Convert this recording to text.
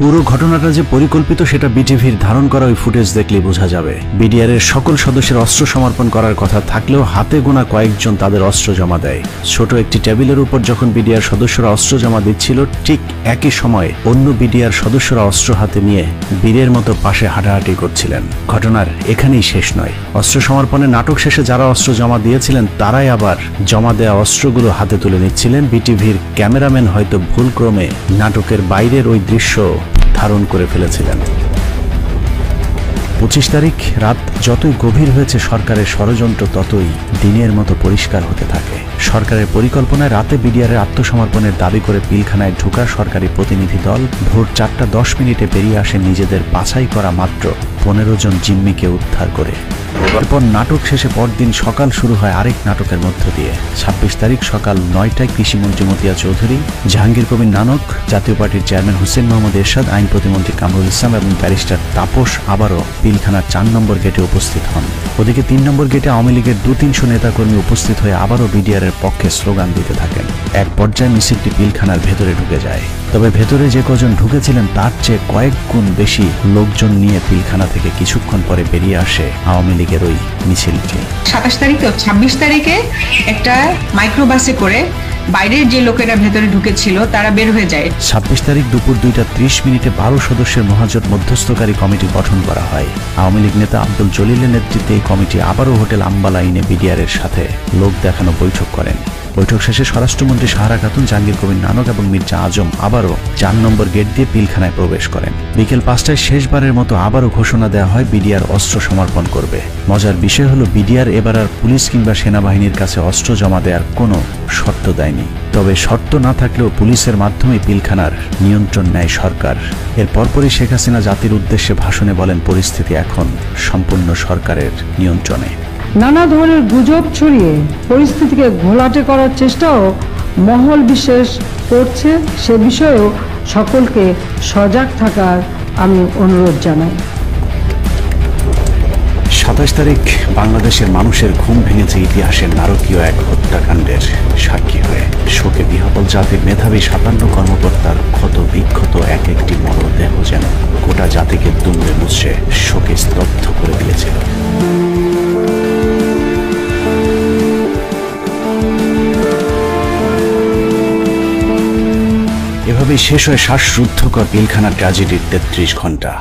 পুরো ঘটনাটা যে পরিকল্পিত সেটা বিটিভির ধারণ করা ওই ফুটেজ দেখলে বোঝা যাবে। বিডিআরের সকল সদস্যের অস্ত্র সমর্পণ করার কথা থাকলেও হাতে গোনা কয়েকজন তাদের অস্ত্র জমা দেয়। ছোট একটি টেবিলের উপর যখন বিডিআর সদস্যরা অস্ত্র জমা দিচ্ছিল, ঠিক একই সময়ে অন্য বিডিআর সদস্যরা অস্ত্র হাতে নিয়ে বীরের মতো পাশে হাঁটাহাঁটি করছিলেন। ঘটনার এখানেই শেষ নয়। অস্ত্র সমর্পণের নাটক শেষে যারা অস্ত্র জমা দিয়েছিলেন তারাই আবার জমা দেওয়া অস্ত্রগুলো হাতে তুলে নিচ্ছিলেন। বিটিভির ক্যামেরাম্যান হয়তো ভুলক্রমে নাটকের বাইরের ওই দৃশ্য ধারণ করে ফেলেছিলেন। 25 তারিখ রাত যতই গভীর হয়েছে, সরকারের ষড়যন্ত্র ততই দিনের মতো পরিষ্কার হতে থাকে। সরকারের পরিকল্পনায় রাতে বিডিআরের আত্মসমর্পণের দাবি করে পিলখানায় ঢোকা সরকারি প্রতিনিধি দল ভোর 4:10 বেরিয়ে আসে নিজেদের বাছাই করা মাত্র 15 জন জিম্মিকে উদ্ধার করে। এরপর নাটক শেষে পরদিন সকাল শুরু হয় আরেক নাটকের মধ্য দিয়ে। 26 তারিখ সকাল 9টায় কৃষিমন্ত্রী মতিয়া চৌধুরী, জাহাঙ্গীর কবির নানক, জাতীয় পার্টির চেয়ারম্যান হোসেন মোহাম্মদ এরশাদ, আইন প্রতিমন্ত্রী কামরুল ইসলাম এবং ব্যারিস্টার তাপস আবারও পিলখানার 4 নম্বর গেটে উপস্থিত হন। ওদিকে 3 নম্বর গেটে আওয়ামী লীগের 2-300 নেতাকর্মী উপস্থিত হয়ে আবারও বিডিআরের পক্ষে স্লোগান দিতে থাকেন। এক পর্যায়ে মিছিলটি পিলখানার ভেতরে ঢুকে যায়। তবে ভেতরে যে কজন ঢুকেছিলেন তার চেয়ে কয়েক গুণ বেশি লোকজন নিয়ে পিলখানা থেকে কিছুক্ষণ পরে বেরিয়ে আসে আওয়ামী লীগের ওই মিছিলটি। 27 তারিখ তো 26 তারিখে একটা মাইক্রোবাসে করে বাইরের যে লোকেরা ভেতরে ঢুকেছিল তারা বের হয়ে যায়। 26 তারিখ দুপুর 2:30 12 সদস্যের মহাজোট মধ্যস্থকারী কমিটি গঠন করা হয়। আওয়ামী লীগ নেতা আব্দুল জলিলের নেতৃত্বে এই কমিটি আবারও হোটেল আম্বালাইনে বিডিআরের সাথে লোক দেখানো বৈঠক করেন। বৈঠক শেষে স্বরাষ্ট্রমন্ত্রী সাহারা খাতুন, জাহাঙ্গীর কবির নানক এবং মির্জা আজম আবারও 4 নম্বর গেট দিয়ে পিলখানায় প্রবেশ করেন। বিকেল 5টায় শেষবারের মতো আবারও ঘোষণা দেওয়া হয় বিডিআর অস্ত্র সমর্পণ করবে। মজার বিষয় হলো বিডিআর এবার আর পুলিশ কিংবা সেনাবাহিনীর কাছে অস্ত্র জমা দেওয়ার কোনো শর্ত দেয়নি। তবে শর্ত না থাকলেও পুলিশের মাধ্যমে পিলখানার নিয়ন্ত্রণ নেয় সরকার। এর পরপরই শেখ হাসিনা জাতির উদ্দেশ্যে ভাষণে বলেন, পরিস্থিতি এখন সম্পূর্ণ সরকারের নিয়ন্ত্রণে। নানা ধরনের গুজব ছড়িয়ে পরিস্থিতিকে ঘোলাটে করার চেষ্টাও মহল বিশেষ করছে। সে বিষয়েও সকলকে সজাগ থাকার আমি অনুরোধ জানাই। 27 তারিখ বাংলাদেশের মানুষের ঘুম ভেঙেছে ইতিহাসের নারকীয় এক হত্যাকাণ্ডের সাক্ষী হয়ে। শোকে বিহ্বল জাতির মেধাবী 57 কর্মকর্তার ক্ষত বিক্ষত এক একটি মরদেহ যেন গোটা জাতিকে দুমড়ে মুচড়ে শোকে স্তব্ধ করে দিয়েছিল। এভাবেই শেষ হয় শ্বাসরুদ্ধকর পিলখানার ট্র্যাজেডির 33 ঘন্টা।